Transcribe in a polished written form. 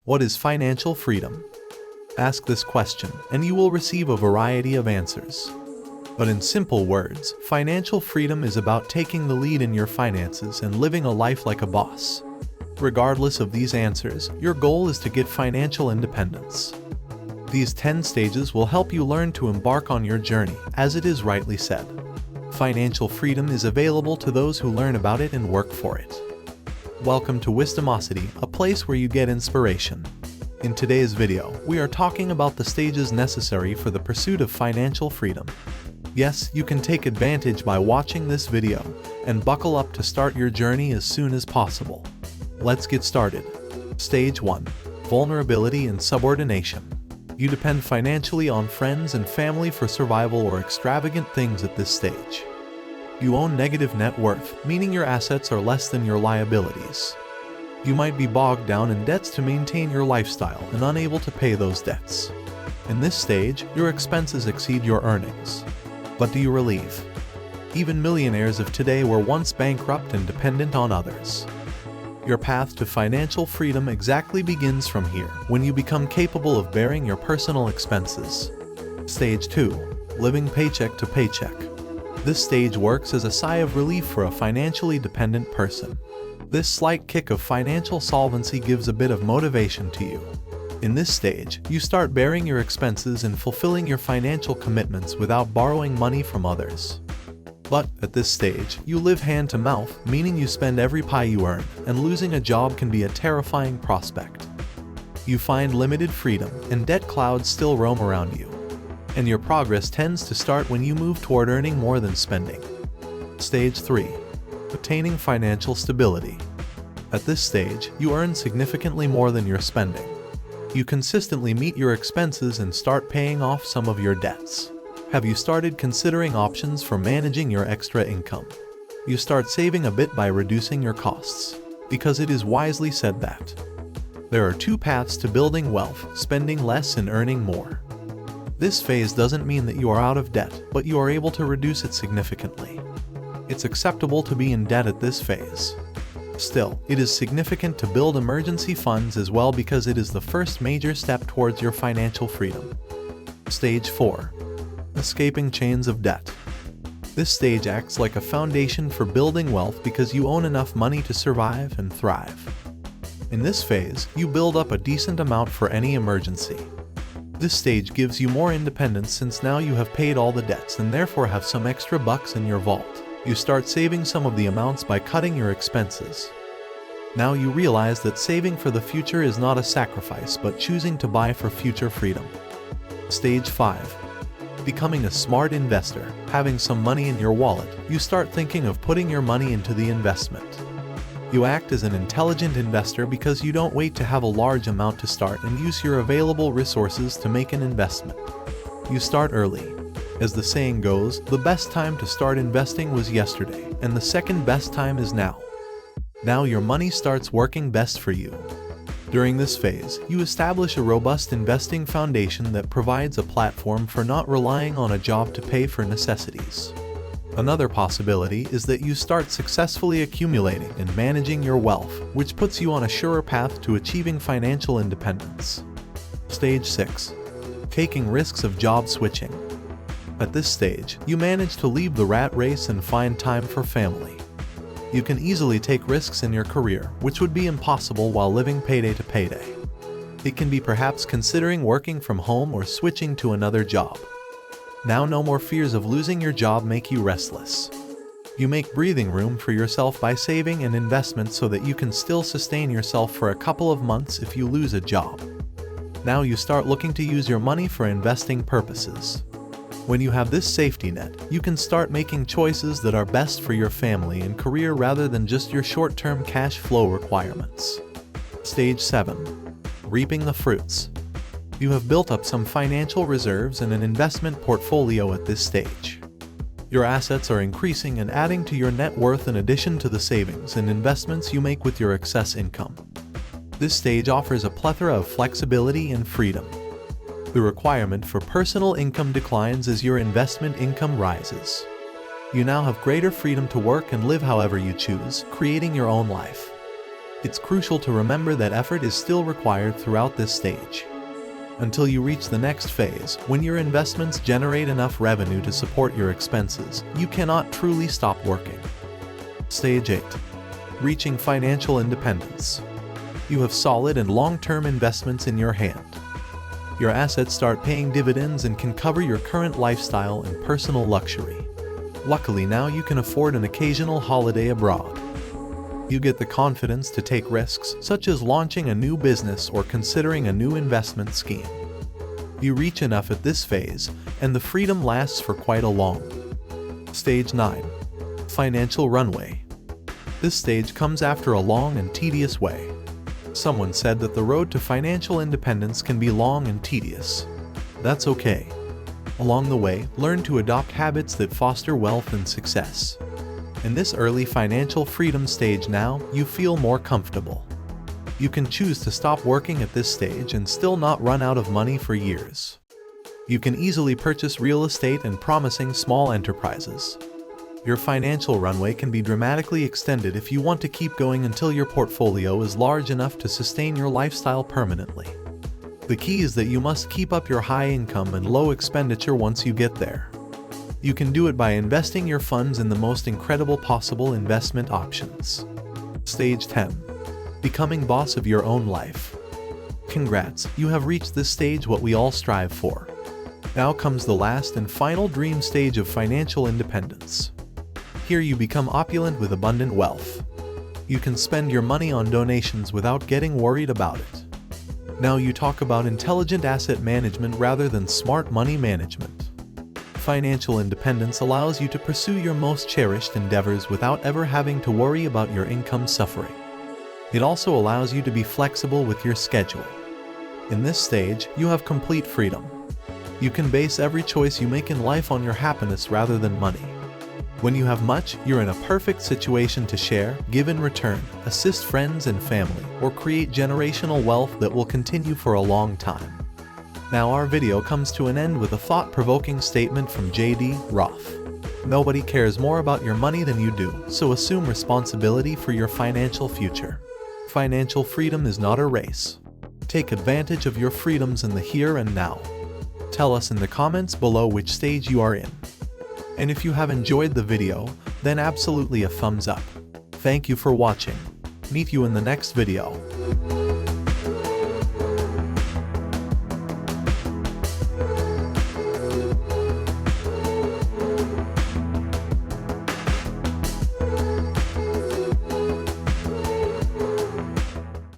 What is financial freedom? Ask this question, and you will receive a variety of answers. But in simple words, financial freedom is about taking the lead in your finances and living a life like a boss. Regardless of these answers, your goal is to get financial independence. These 10 stages will help you learn to embark on your journey, as it is rightly said. Financial freedom is available to those who learn about it and work for it. Welcome to Wisdomosity, a place where you get inspiration. In today's video, we are talking about the stages necessary for the pursuit of financial freedom. Yes, you can take advantage by watching this video, and buckle up to start your journey as soon as possible. Let's get started. Stage 1. Vulnerability and subordination. You depend financially on friends and family for survival or extravagant things at this stage. You own negative net worth, meaning your assets are less than your liabilities. You might be bogged down in debts to maintain your lifestyle and unable to pay those debts. In this stage, your expenses exceed your earnings. But do you relieve? Even millionaires of today were once bankrupt and dependent on others. Your path to financial freedom exactly begins from here, when you become capable of bearing your personal expenses. Stage 2. Living paycheck to paycheck. This stage works as a sigh of relief for a financially dependent person. This slight kick of financial solvency gives a bit of motivation to you. In this stage, you start bearing your expenses and fulfilling your financial commitments without borrowing money from others. But at this stage, you live hand to mouth, meaning you spend every pie you earn, and losing a job can be a terrifying prospect. You find limited freedom, and debt clouds still roam around you. And your progress tends to start when you move toward earning more than spending. Stage 3. Attaining financial stability. At this stage, you earn significantly more than you're spending. You consistently meet your expenses and start paying off some of your debts. Have you started considering options for managing your extra income? You start saving a bit by reducing your costs, because it is wisely said that there are two paths to building wealth: spending less and earning more. This phase doesn't mean that you are out of debt, but you are able to reduce it significantly. It's acceptable to be in debt at this phase. Still, it is significant to build emergency funds as well, because it is the first major step towards your financial freedom. Stage 4. Escaping chains of debt. This stage acts like a foundation for building wealth because you own enough money to survive and thrive. In this phase, you build up a decent amount for any emergency. This stage gives you more independence since now you have paid all the debts and therefore have some extra bucks in your vault. You start saving some of the amounts by cutting your expenses. Now you realize that saving for the future is not a sacrifice but choosing to buy for future freedom. Stage 5. Becoming a smart investor. Having some money in your wallet, you start thinking of putting your money into the investment. You act as an intelligent investor because you don't wait to have a large amount to start and use your available resources to make an investment. You start early. As the saying goes, the best time to start investing was yesterday, and the second best time is now. Now your money starts working best for you. During this phase, you establish a robust investing foundation that provides a platform for not relying on a job to pay for necessities. Another possibility is that you start successfully accumulating and managing your wealth, which puts you on a surer path to achieving financial independence. Stage 6. Taking risks of job switching. At this stage, you manage to leave the rat race and find time for family. You can easily take risks in your career, which would be impossible while living payday to payday. It can be perhaps considering working from home or switching to another job. Now no more fears of losing your job make you restless. You make breathing room for yourself by saving and investment so that you can still sustain yourself for a couple of months if you lose a job. Now you start looking to use your money for investing purposes. When you have this safety net, you can start making choices that are best for your family and career rather than just your short-term cash flow requirements. Stage 7. Reaping the fruits. You have built up some financial reserves and an investment portfolio at this stage. Your assets are increasing and adding to your net worth in addition to the savings and investments you make with your excess income. This stage offers a plethora of flexibility and freedom. The requirement for personal income declines as your investment income rises. You now have greater freedom to work and live however you choose, creating your own life. It's crucial to remember that effort is still required throughout this stage. Until you reach the next phase, when your investments generate enough revenue to support your expenses, you cannot truly stop working. Stage 8. Reaching financial independence. You have solid and long-term investments in your hand. Your assets start paying dividends and can cover your current lifestyle and personal luxury. Luckily now you can afford an occasional holiday abroad. You get the confidence to take risks, such as launching a new business or considering a new investment scheme. You reach enough at this phase, and the freedom lasts for quite a long. Stage 9. Financial runway. This stage comes after a long and tedious way. Someone said that the road to financial independence can be long and tedious. That's okay. Along the way, learn to adopt habits that foster wealth and success. In this early financial freedom stage now, you feel more comfortable. You can choose to stop working at this stage and still not run out of money for years. You can easily purchase real estate and promising small enterprises. Your financial runway can be dramatically extended if you want to keep going until your portfolio is large enough to sustain your lifestyle permanently. The key is that you must keep up your high income and low expenditure once you get there. You can do it by investing your funds in the most incredible possible investment options. Stage 10. Becoming boss of your own life. Congrats, you have reached this stage, what we all strive for. Now comes the last and final dream stage of financial independence. Here you become opulent with abundant wealth. You can spend your money on donations without getting worried about it. Now you talk about intelligent asset management rather than smart money management. Financial independence allows you to pursue your most cherished endeavors without ever having to worry about your income suffering. It also allows you to be flexible with your schedule. In this stage, you have complete freedom. You can base every choice you make in life on your happiness rather than money. When you have much, you're in a perfect situation to share, give in return, assist friends and family, or create generational wealth that will continue for a long time. Now our video comes to an end with a thought-provoking statement from J.D. Roth. Nobody cares more about your money than you do, so assume responsibility for your financial future. Financial freedom is not a race. Take advantage of your freedoms in the here and now. Tell us in the comments below which stage you are in. And if you have enjoyed the video, then absolutely a thumbs up. Thank you for watching. Meet you in the next video.